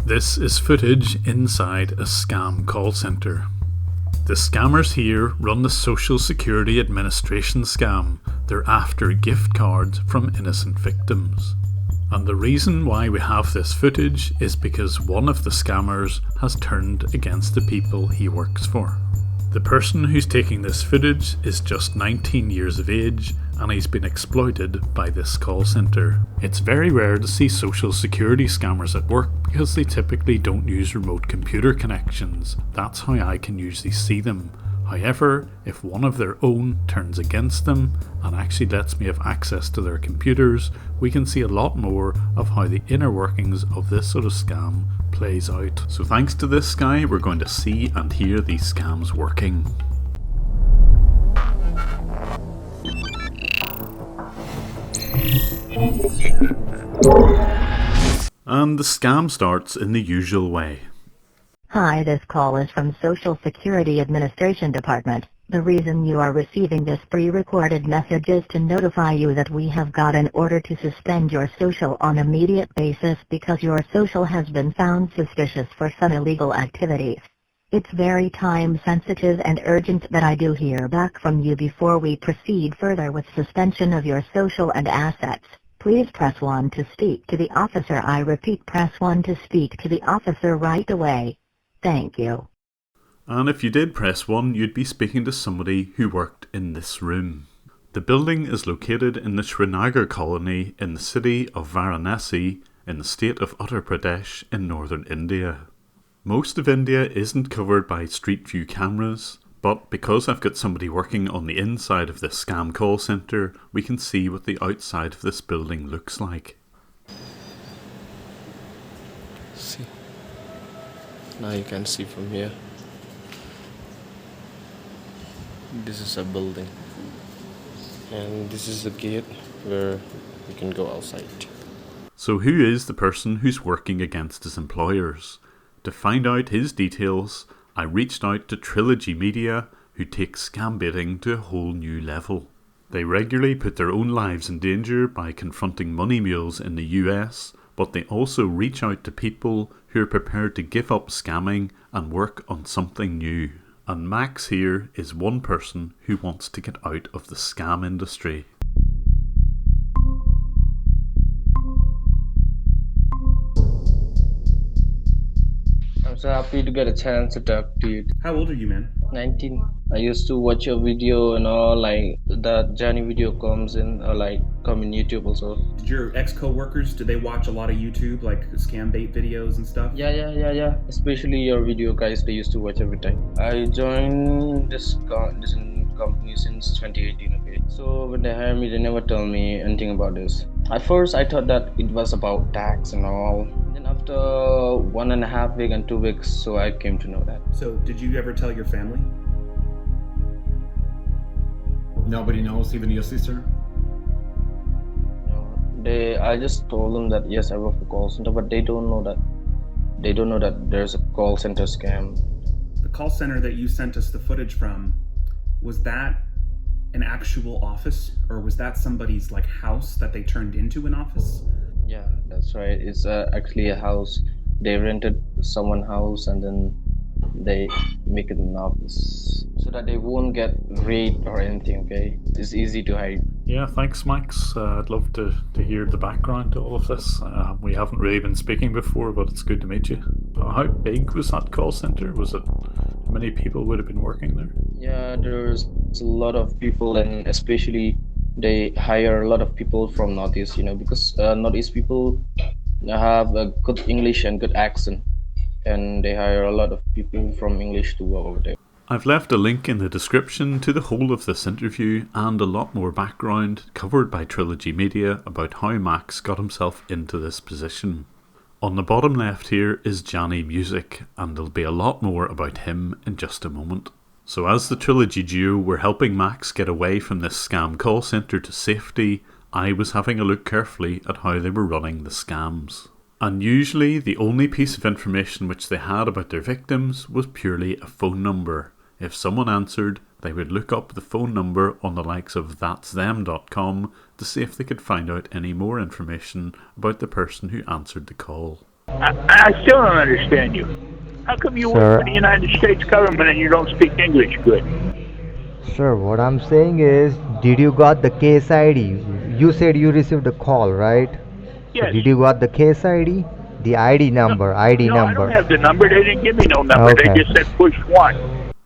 This is footage inside a scam call centre. The scammers here run the Social Security Administration scam. They're after gift cards from innocent victims. And the reason why we have this footage is because one of the scammers has turned against the people he works for. The person who's taking this footage is just 19 years of age and he's been exploited by this call centre. It's very rare to see social security scammers at work because they typically don't use remote computer connections. That's how I can usually see them. However, if one of their own turns against them and actually lets me have access to their computers, we can see a lot more of how the inner workings of this sort of scam plays out. So thanks to this guy, we're going to see and hear these scams working. And the scam starts in the usual way. Hi, this call is from Social Security Administration Department. The reason you are receiving this pre-recorded message is to notify you that we have got an order to suspend your social on immediate basis because your social has been found suspicious for some illegal activities. It's very time sensitive and urgent that I do hear back from you before we proceed further with suspension of your social and assets. Please press 1 to speak to the officer. I repeat, press 1 to speak to the officer right away. Thank you. And if you did press 1, you'd be speaking to somebody who worked in this room. The building is located in the Srinagar colony in the city of Varanasi in the state of Uttar Pradesh in northern India. Most of India isn't covered by street view cameras, but because I've got somebody working on the inside of this scam call centre, we can see what the outside of this building looks like. See. Now you can see from here. This is a building. And this is the gate where you can go outside. So who is the person who's working against his employers? To find out his details, I reached out to Trilogy Media, who take scam baiting to a whole new level. They regularly put their own lives in danger by confronting money mules in the US, but they also reach out to people who are prepared to give up scamming and work on something new. And Max here is one person who wants to get out of the scam industry. I'm so happy to get a chance to talk to you. How old are you, man? 19. I used to watch your video and all, like that Jaani video comes in, or like come in YouTube also. Did your ex-co-workers, did they watch a lot of YouTube, like scam bait videos and stuff? Yeah. Especially your video guys, they used to watch every time. I joined this company since 2018, okay? So when they hired me, they never tell me anything about this. At first, I thought that it was about tax and all. Then after 1.5 weeks and 2 weeks, so I came to know that. So did you ever tell your family? Nobody knows, even your sister? No, I just told them that yes, I work for call center, but they don't know that. They don't know that there's a call center scam. The call center that you sent us the footage from, was that an actual office, or was that somebody's like house that they turned into an office? Yeah, that's right. It's actually a house. They rented someone's house and then they make it an office so that they won't get raped or anything, okay? It's easy to hide. Yeah, thanks Max. I'd love to hear the background to all of this. We haven't really been speaking before, but it's good to meet you. How big was that call centre? Was it, how many people would have been working there? Yeah, there's a lot of people, and especially they hire a lot of people from Northeast, because Northeast people have a good English and good accent, and they hire a lot of people from English to work over there. I've left a link in the description to the whole of this interview and a lot more background covered by Trilogy Media about how Max got himself into this position. On the bottom left here is Jaani Music, and there'll be a lot more about him in just a moment. So as the Trilogy duo were helping Max get away from this scam call centre to safety, I was having a look carefully at how they were running the scams. And usually the only piece of information which they had about their victims was purely a phone number. If someone answered, they would look up the phone number on the likes of thatsthem.com to see if they could find out any more information about the person who answered the call. I still don't understand you. How come you work Sir, for the United States government and you don't speak English good? sir, what I'm saying is, did you got the case ID? You said you received a call, right? So Yes. did you got the case ID? The ID No, number, ID no, I don't number. have the number. They didn't give me no number. They Okay. just said push 1.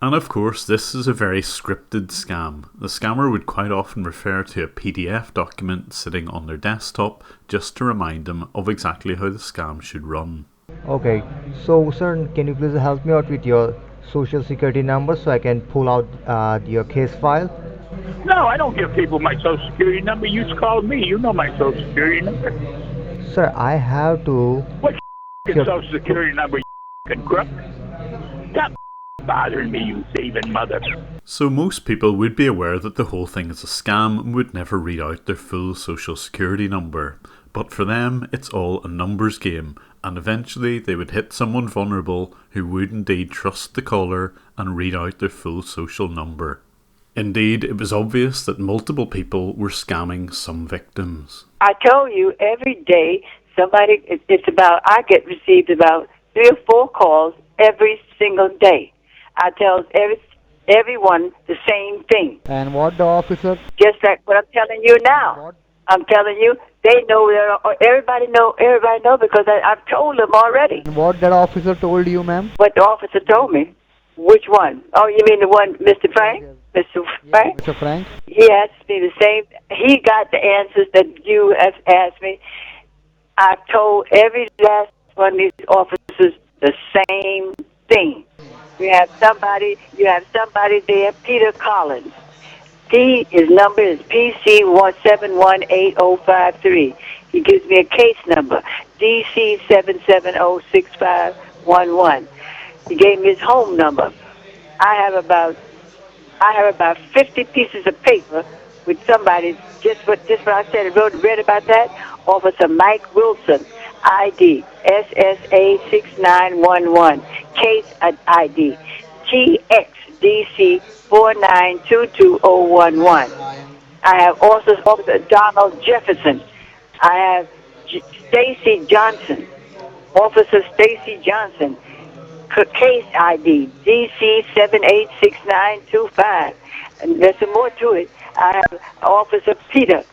And of course, this is a very scripted scam. The scammer would quite often refer to a PDF document sitting on their desktop just to remind them of exactly how the scam should run. Okay. So, sir, can you please help me out with your social security number so I can pull out your case file? No, I don't give people my social security number. You called me. You know my social security number. Sir, I have to. What's your Your, social security number, you f***ing crook? Stop bothering me, you thieving mother. So most people would be aware that the whole thing is a scam and would never read out their full social security number. But for them, it's all a numbers game, and eventually they would hit someone vulnerable who would indeed trust the caller and read out their full social number. Indeed, it was obvious that multiple people were scamming some victims. I told you every day I get received about 3 or 4 calls every single day. I tell everyone the same thing. and what the officer? Just like what I'm telling you now. What? I'm telling you, they know, everybody know because I've told them already. What that officer told you, ma'am? What the officer told me. Which one? Oh, you mean the one, Mr. Frank? Mr. Frank? Mr. Frank? He asked me the same. He got the answers that you have asked me. I told every last one of these officers the same thing. You have somebody there, Peter Collins. His number is PC1718053. He gives me a case number, DC7706511. He gave me his home number. I have about 50 pieces of paper with somebody, just what I said, read about that. Officer Mike Wilson, ID, SSA 6911, case ID, TXDC 4922011. I have also Officer Donald Jefferson. I have Stacy Johnson, Officer Stacy Johnson, case ID, DC 786925. And there's some more to it. I have Officer Peter,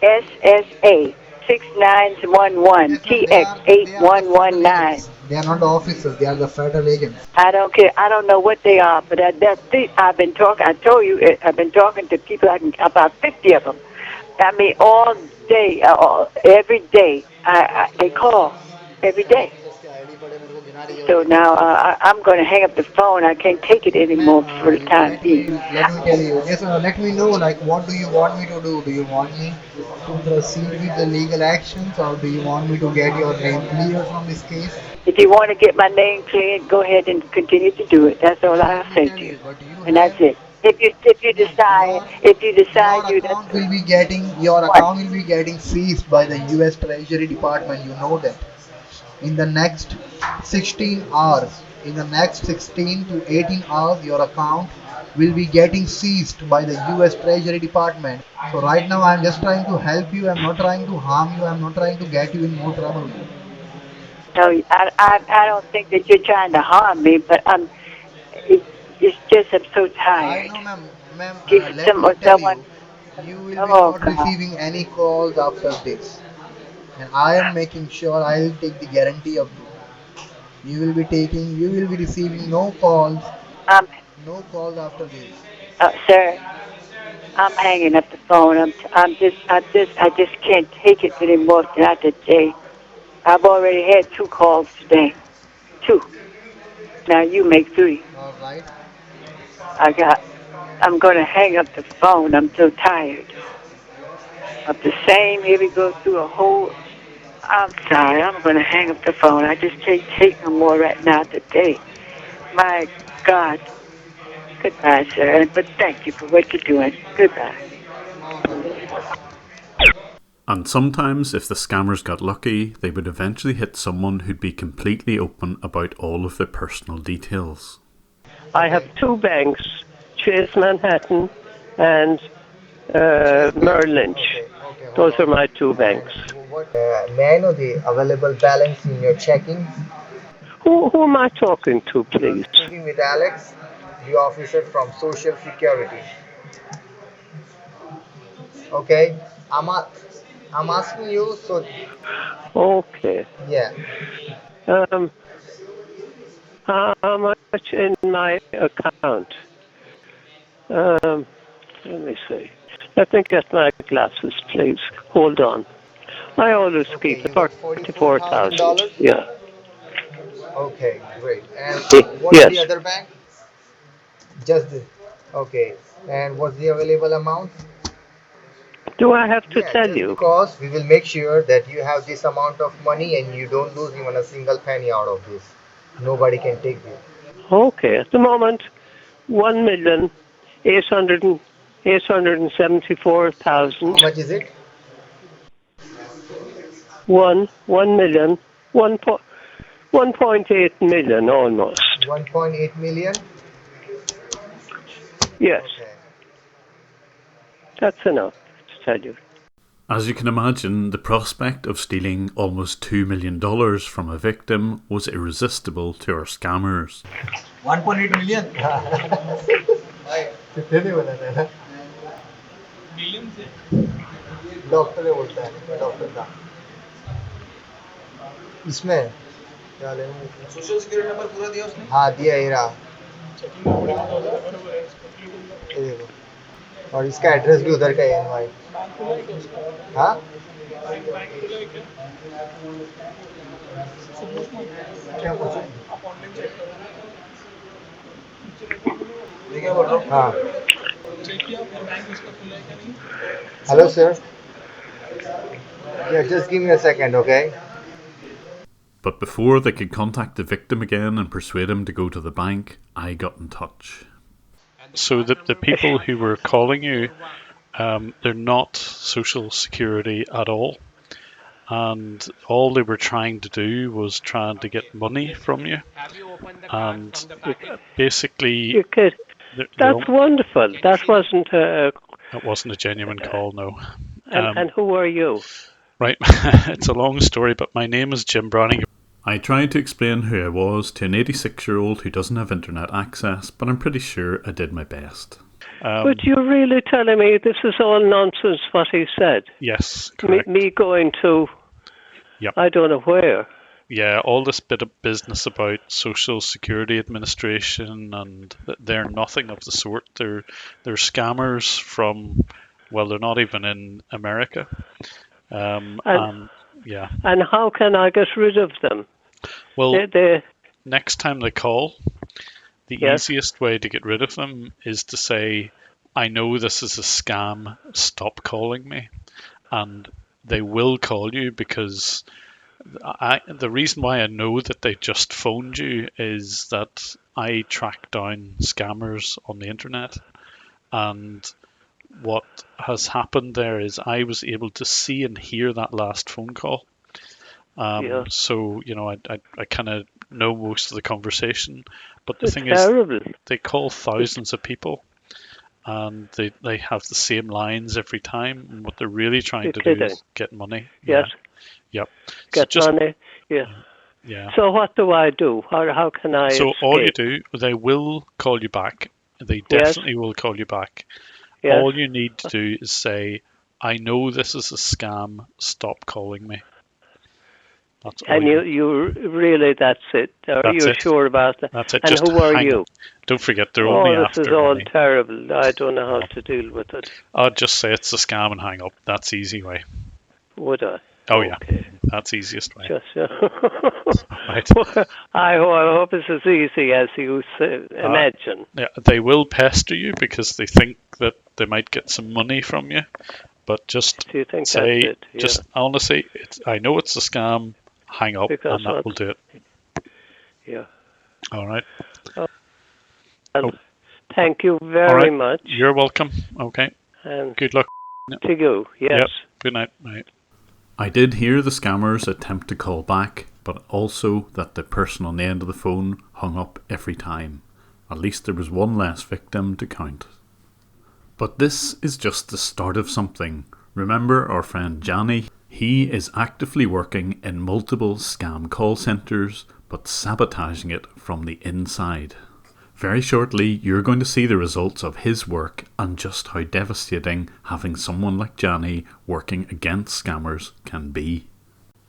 SSA 6911, TX8119. They are not the officers, they are the federal agents. I don't care. I don't know what they are, but I've been talking. I told you, I've been talking to people, about 50 of them. I mean, all day, every day. They call every day. So now I'm going to hang up the phone. I can't take it anymore for the time being. Let me tell you, yes, let me know, like, what do you want me to do? Do you want me to proceed with the legal actions, or do you want me to get your name cleared from this case? If you want to get my name cleared, go ahead and continue to do it. That's all I have to say to you. And that's it. If you decide your account will be getting seized by the U.S. Treasury Department. You know that. In the next 16 hours, in the next 16 to 18 hours, your account will be getting seized by the U.S. Treasury Department. So right now, I'm just trying to help you. I'm not trying to harm you. I'm not trying to get you in more trouble. No, I don't think that you're trying to harm me, but it's just I'm so tired. I know, ma'am. Let me tell you will be not receiving any calls after this. And I am making sure I will take the guarantee of you. You will be receiving no calls after this. Sir, I'm hanging up the phone. I just can't take it anymore. Not today. I've already had 2 calls today. 2. Now you make 3. All right. I'm going to hang up the phone. I'm so tired of the same. Here we go through a whole. I'm sorry. I'm going to hang up the phone. I just can't take no more right now today. My God. Goodbye, sir. But thank you for what you're doing. Goodbye. And sometimes, if the scammers got lucky, they would eventually hit someone who'd be completely open about all of their personal details. I have 2 banks, Chase Manhattan and Merrill Lynch. Those are my 2 banks. May I know the available balance in your checking? Who am I talking to, please? Speaking with Alex, the officer from Social Security. Okay, I'm asking you. So Okay. yeah, Um, how much in my account? Let me see. Let me get my glasses, please. Hold on. I always keep okay, you got 44,000. $44,000. Yeah. Okay, great. And what's Yes. the other bank? Just the. Okay, and what's the available amount? Do I have to Yeah, tell just you? because we will make sure that you have this amount of money and you don't lose even a single penny out of this. Nobody can take this. Okay. At the moment, 1,874,000. How much is it? 1 million, 1.8 million almost. 1.8 million. Yes, Okay. that's enough to tell you. As you can imagine, the prospect of stealing almost $2 million from a victim was irresistible to our scammers. 1.8 million. कितने ने बनाना है? Million से doctor ने बोलता है doctor का इसमें क्या लेना सोशल सिक्योरिटी नंबर पूरा दिया उसने हाँ दिया ही रहा ये देखो और इसका एड्रेस भी उधर का है एनवाई हाँ क्या पूछो हाँ hello sir yeah just give me a second okay. But before they could contact the victim again and persuade him to go to the bank, I got in touch. So the people who were calling you, they're not Social Security at all. And all they were trying to do was trying to get money from you. And basically... You kid. That's wonderful. That wasn't a... That wasn't a genuine call, no. And who are you? Right, it's a long story, but my name is Jim Browning. I tried to explain who I was to an 86-year-old who doesn't have internet access, but I'm pretty sure I did my best. But you're really telling me this is all nonsense what he said? Yes, correct. Me going to... Yep. I don't know where. Yeah, all this bit of business about Social Security Administration, and they're nothing of the sort. They're scammers from... Well, they're not even in America. Yeah. And how can I get rid of them? Well, next time they call, the easiest way to get rid of them is to say, I know this is a scam, stop calling me. And they will call you because the reason why I know that they just phoned you is that I track down scammers on the internet. And what has happened there is I was able to see and hear that last phone call. So, you know, I kind of know most of the conversation. But the thing is, they call thousands of people and they have the same lines every time. And what they're really trying to do is get money. Yes. Yeah. Yep. Get money. Yeah. Yeah. So what do I do? How can I escape? All you do, they will call you back. They definitely will call you back. Yes. All you need to do is say, I know this is a scam, stop calling me. That's all. And you really, that's it. Are you sure about that? That's it. And just who are you? Don't forget, they're only after this is all money. terrible. I don't know how to deal with it. I'd just say it's a scam and hang up. That's the easy way. Would I? Oh, okay. Yeah. That's the easiest way. Right. I hope it's as easy as you imagine. Yeah, they will pester you because they think that they might get some money from you. But just Do you think say, that's it? Yeah. just honestly, I know it's a scam, hang up, and that will do it. Yeah. All right. Thank you very much. You're welcome. Okay. And good luck. To you, yes. Yep. Good night. Night. I did hear the scammers attempt to call back, but also that the person on the end of the phone hung up every time. At least there was one less victim to count. But this is just the start of something. Remember our friend Jaani? He is actively working in multiple scam call centres, but sabotaging it from the inside. Very shortly, you're going to see the results of his work and just how devastating having someone like Jaani working against scammers can be.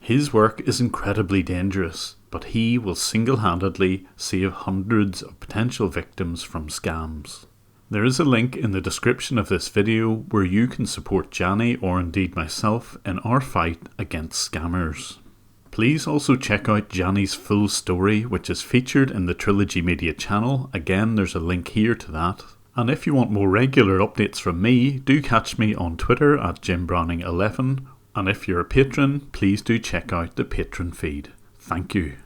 His work is incredibly dangerous, but he will single-handedly save hundreds of potential victims from scams. There is a link in the description of this video where you can support Jaani or indeed myself in our fight against scammers. Please also check out Jaani's full story, which is featured in the Trilogy Media channel. Again, there's a link here to that. And if you want more regular updates from me, do catch me on Twitter at JimBrowning11. And if you're a patron, please do check out the Patron feed. Thank you.